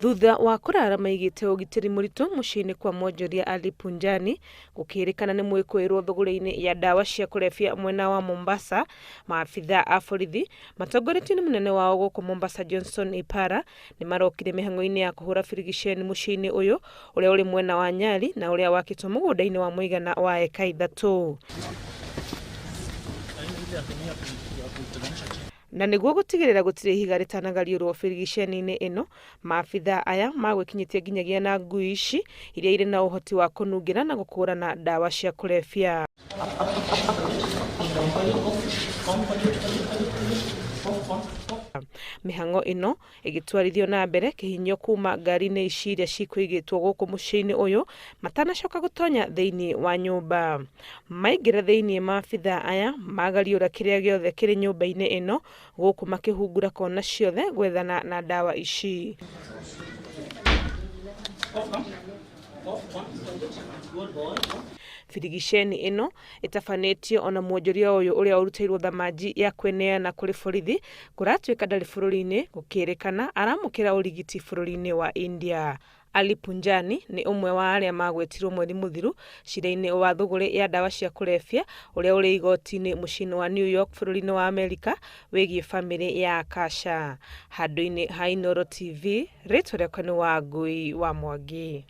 Thutha wa kurara maigite ugitiri muritu mucii-ini kwa mwonjoria Ali Punjani gukirikana ni mwikuirwo thuguri-ini ya ndawa cia kurebia mwena wa Mombasa, maabitha a borithi matongoretio ni munene wao guku Mombasa Johnson Ipara ni marokire mihango-ini ya kuhura birigiceni mucii-ini uyu uria uri mwena wa Nyali na uria wakitwo mugunda-ini wa muigana wa eka 3. Na niguo gutigirira gutire ihiga ritanagariurwo birigiceni-ini ino, maabitha aya magwikinyitie nginyagia na ngui ici iria iri na uhoti wa kunungira na gukurana ndawa cia kurebia. Mihango ino igitwarithio na mbere kihinyo kuma ngari-ini ici iria cikuigitwo guku mucii-ini uyu matanacoka gutonya thiini wa nyumba. Maingira thiini maabitha aya magariura kiria giothe kiri nyumba-ini ino guku makihungura kona ciothe gwethana na ndawa ici. Birigiceni ino itafanitio ona mwonjoria uyu uria urutiirwo thamaji ya kweneana kuri borithi kuratuika ndari bururi-ini gukirikana aramukira urigiti bururi-ini wa India. Ali Punjani ni umwe wa aria magwetirwo mweri muthiru cira-ini wa thuguri ya ndawa cia kurebia uria uri igoti-ini mucii-ini wa New York bururi-ini wa Amerika wigie family ya Kasha. Handu-ini ha Inooro TV, ritwa riakwa ni Wangui wa Mwangi.